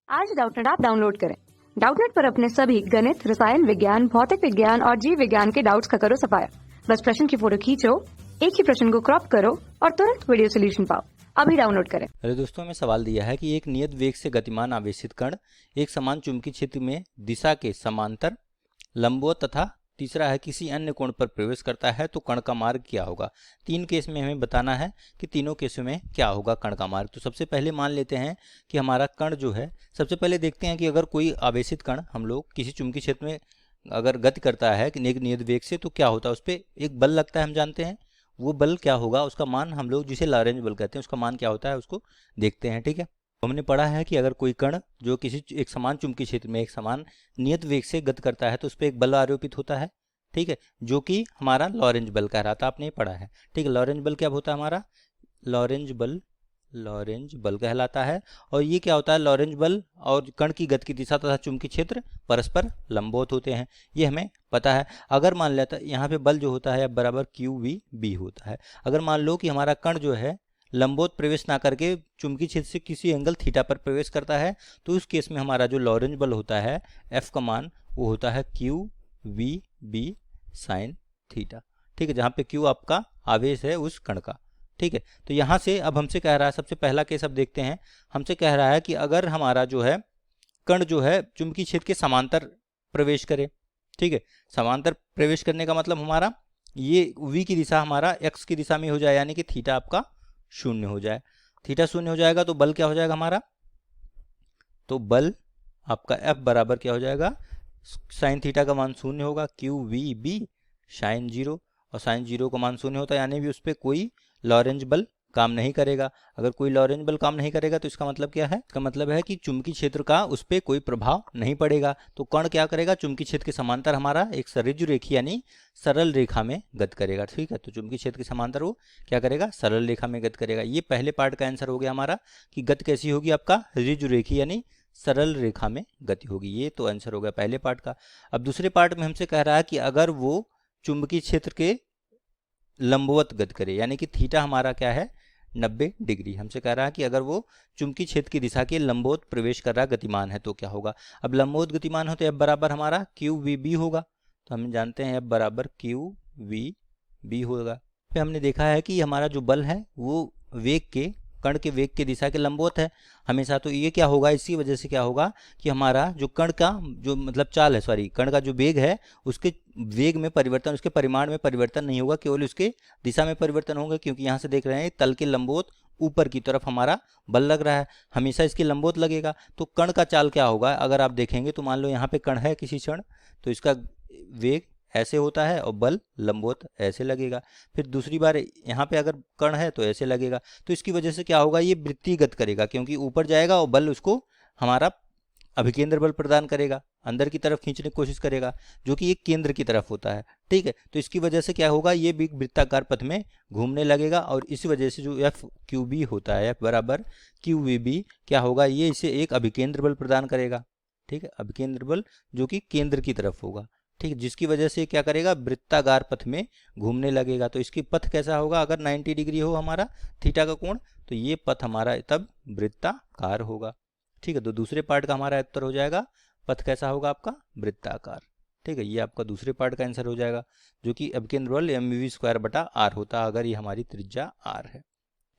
आज Doubtnut app download करें। Doubtnut पर अपने सभी गणित, रसायन विज्ञान, भौतिक विज्ञान और जीव विज्ञान के डाउट्स का करो सफाया। बस प्रश्न की फोटो खींचो, एक ही प्रश्न को क्रॉप करो और तुरंत वीडियो सोल्यूशन पाओ। अभी डाउनलोड करें। अरे दोस्तों, हमें सवाल दिया है कि एक नियत वेग से गतिमान आवेशित कण एक समान चुंबकीय क्षेत्र में दिशा के समांतर, लंबवत तथा तीसरा है किसी अन्य कोण पर प्रवेश करता है तो कण का मार्ग क्या होगा। तीन केस में हमें बताना है कि तीनों केसों में क्या होगा कण का मार्ग। तो सबसे पहले मान लेते हैं कि हमारा कण जो है, सबसे पहले देखते हैं कि अगर कोई आवेशित कण हम लोग किसी चुंबकीय क्षेत्र में अगर गति करता है कि एक नियत वेग से, तो क्या होता है, उस पर एक बल लगता है, हम जानते हैं वो बल क्या होगा, उसका मान हम लोग जिसे लॉरेंज बल कहते हैं उसका मान क्या होता है उसको देखते हैं। ठीक है, हमने पढ़ा है कि अगर कोई कण जो किसी एक समान चुंबकीय क्षेत्र में एक समान नियत वेग से गति करता है तो उस पर एक बल आरोपित होता है। ठीक है, जो कि हमारा लॉरेंज बल कहलाता है, आपने पढ़ा है। ठीक है, लॉरेंज बल क्या होता है हमारा, लॉरेंज बल कहलाता है। और ये क्या होता है, लॉरेंज बल और कण की गति की दिशा तथा चुंबकीय क्षेत्र परस्पर लंबवत होते हैं, ये हमें पता है। अगर मान लेता यहाँ पे बल जो होता है बराबर QV होता है। अगर मान लो कि हमारा कण जो है लंबवत प्रवेश ना करके चुंबकीय क्षेत्र से किसी एंगल थीटा पर प्रवेश करता है, तो उस केस में हमारा जो लॉरेंज बल होता है F का मान वो होता है QVB साइन थीटा। ठीक है, जहाँ पे Q आपका आवेश है उस कण का। ठीक है, तो यहाँ से अब हमसे कह रहा है, सबसे पहला केस अब देखते हैं। हमसे कह रहा है कि अगर हमारा जो है कण जो है चुंबकीय क्षेत्र के समांतर प्रवेश करे। ठीक है, समांतर प्रवेश करने का मतलब हमारा ये V की दिशा हमारा x की दिशा में हो जाए, यानी कि थीटा आपका शून्य हो जाए। थीटा शून्य हो जाएगा तो बल क्या हो जाएगा हमारा, तो बल आपका F बराबर क्या हो जाएगा, साइन थीटा का मान शून्य होगा, QVB साइन जीरो, और साइन जीरो का मान शून्य होता है, यानी भी उस पर कोई लॉरेंज बल काम नहीं करेगा। अगर कोई लॉरेंज बल काम नहीं करेगा तो इसका मतलब क्या है, इसका मतलब है कि चुंबकीय क्षेत्र का उस पर कोई प्रभाव नहीं पड़ेगा। तो कण क्या करेगा, चुंबकीय क्षेत्र के समांतर हमारा एक सरिज रेखी यानी सरल रेखा में गति करेगा। ठीक है, तो चुंबकीय क्षेत्र के समांतर वो क्या करेगा, सरल रेखा में गति करेगा। ये पहले पार्ट का आंसर हो गया हमारा कि गति कैसी होगी, आपका ऋजु रेखी यानी सरल रेखा में गति होगी। ये तो आंसर हो गया पहले पार्ट का। अब दूसरे पार्ट में हमसे कह रहा है कि अगर वो चुंबकीय क्षेत्र के लंबवत गति करे, यानी कि थीटा हमारा क्या है 90 डिग्री। हमसे कह रहा है कि अगर वो चुंबकीय क्षेत्र की दिशा के लंबवत प्रवेश कर रहा गतिमान है तो क्या होगा। अब लंबवत गतिमान हो तो F बराबर हमारा QVB होगा। तो हम जानते हैं F बराबर QVB होगा। फिर हमने देखा है कि हमारा जो बल है वो वेग के कण के वेग की दिशा के लंबवत है हमेशा। तो ये क्या होगा, इसी वजह से क्या होगा कि हमारा जो कण का जो मतलब चाल है, सॉरी कण का जो वेग है उसके वेग में परिवर्तन, उसके परिमाण में परिवर्तन नहीं होगा, केवल उसके दिशा में परिवर्तन होगा। क्योंकि यहाँ से देख रहे हैं तल के लंबवत ऊपर की तरफ हमारा बल लग रहा है, हमेशा इसके लंबवत लगेगा। तो कण का चाल क्या होगा, अगर आप देखेंगे तो मान लो यहाँ पे कण है किसी क्षण, तो इसका वेग ऐसे होता है और बल लंबवत ऐसे लगेगा। फिर दूसरी बार यहाँ पे अगर कण है तो ऐसे लगेगा। तो इसकी वजह से क्या होगा, ये वृत्तीय गति करेगा क्योंकि ऊपर जाएगा और बल उसको हमारा अभिकेंद्र बल प्रदान करेगा, अंदर की तरफ खींचने की कोशिश करेगा, जो कि एक केंद्र की तरफ होता है। ठीक है, तो इसकी वजह से क्या होगा, ये भी वृत्ताकार पथ में घूमने लगेगा और इसी वजह से जो FQB होता है F बराबर QVB क्या होगा, ये इसे एक अभिकेंद्र बल प्रदान करेगा। ठीक है, अभिकेंद्र बल जो कि केंद्र की तरफ होगा। ठीक है, जिसकी वजह से क्या करेगा, वृत्ताकार पथ में घूमने लगेगा। तो इसकी पथ कैसा होगा, अगर 90 डिग्री हो हमारा थीटा का कोण, तो ये पथ हमारा तब वृत्ताकार होगा। ठीक है, तो दूसरे पार्ट का हमारा उत्तर हो जाएगा पथ कैसा होगा आपका, वृत्ताकार। ठीक है, ये आपका दूसरे पार्ट का आंसर हो जाएगा, जो कि अभिकेंद्र बल mv²/r होता है अगर ये हमारी त्रिज्या r है।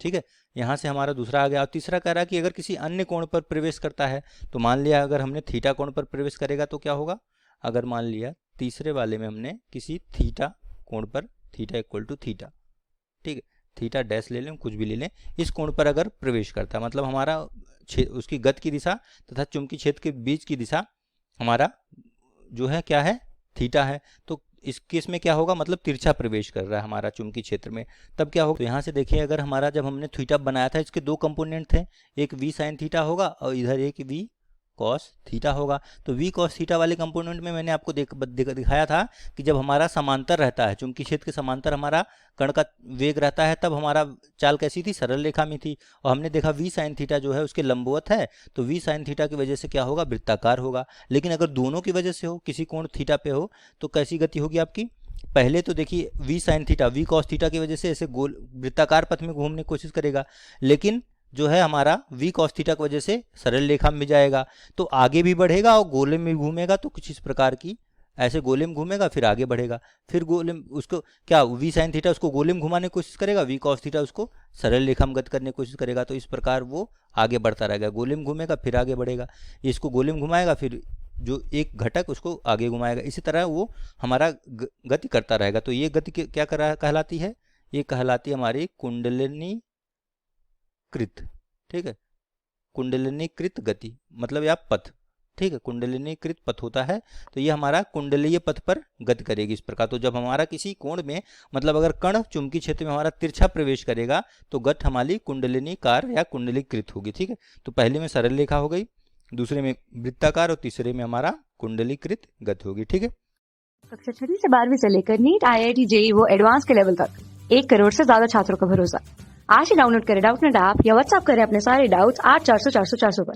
ठीक है, यहाँ से हमारा दूसरा आ गया। और तीसरा कह रहा है कि अगर किसी अन्य कोण पर प्रवेश करता है, तो मान लिया अगर हमने थीटा कोण पर प्रवेश करेगा तो क्या होगा। अगर मान लिया तीसरे वाले में हमने किसी थीटा कोण पर, थीटा इक्वल टू थीटा, ठीक है, थीटा डैश ले लें, कुछ भी ले लें, इस कोण पर अगर प्रवेश करता है, मतलब हमारा उसकी गति की दिशा तथा चुंबकीय क्षेत्र के बीच की दिशा हमारा जो है क्या है, थीटा है। तो इस केस में क्या होगा, मतलब तिरछा प्रवेश कर रहा है हमारा चुंबकीय क्षेत्र में, तब क्या होगा। तो यहाँ से देखिए, अगर हमारा जब हमने थीटा बनाया था इसके दो कंपोनेंट थे, एक V साइन थीटा होगा और इधर एक V कॉस थीटा होगा। तो V कॉस थीटा वाले कंपोनेंट में मैंने आपको दिखाया था कि जब हमारा समांतर रहता है, चुंबकीय क्षेत्र के समांतर हमारा कण का वेग रहता है, तब हमारा चाल कैसी थी, सरल रेखा में थी। और हमने देखा V साइन थीटा जो है उसके लंबवत है, तो V साइन थीटा की वजह से क्या होगा, वृत्ताकार होगा। लेकिन अगर दोनों की वजह से हो, किसी कोण थीटा पे हो, तो कैसी गति होगी आपकी। पहले तो देखिए V sine theta V cos theta की वजह से ऐसे गोल वृत्ताकार पथ में घूमने की कोशिश करेगा, लेकिन जो है हमारा v cos थीटा की वजह से सरल रेखा में जाएगा, तो आगे भी बढ़ेगा और गोले में घूमेगा, तो कुछ इस प्रकार की ऐसे गोले में घूमेगा, फिर आगे बढ़ेगा, फिर गोले में उसको क्या v sin थीटा उसको गोले में घुमाने की कोशिश करेगा, v cos थीटा उसको सरल रेखा में गत करने की कोशिश करेगा, तो इस प्रकार वो आगे बढ़ता रहेगा, गोले में घूमेगा फिर आगे बढ़ेगा, इसको गोले में घुमाएगा फिर जो एक घटक उसको आगे घुमाएगा, इसी तरह वो हमारा गति करता रहेगा। तो ये गति क्या कहलाती है, ये कहलाती है हमारी कुंडलिनी कृत, ठीक है, कुंडलिनीकृत गति, मतलब या पथ, ठीक है, कुंडलिनीकृत पथ होता है, तो ये हमारा कुंडलीय पथ पर गति करेगी इस प्रकार। तो जब हमारा किसी कोण में, मतलब अगर कण चुंबकीय क्षेत्र में हमारा तिरछा प्रवेश करेगा तो गत हमारी कुंडलिनीकार या कुंडलीकृत होगी, ठीक है। तो पहले में सरल रेखा हो गई, दूसरे में वृत्ताकार और तीसरे में हमारा कुंडलीकृत गति होगी, ठीक है। कक्षा 6वीं से 12वीं से लेकर नीट, IIT, JEE वो एडवांस के लेवल तक 1 करोड़ से ज्यादा छात्रों का भरोसा। आज ही डाउनलोड करें डाउटनेट ऐप या व्हाट्सएप करें अपने सारे डाउट्स 8400 400 400 पर।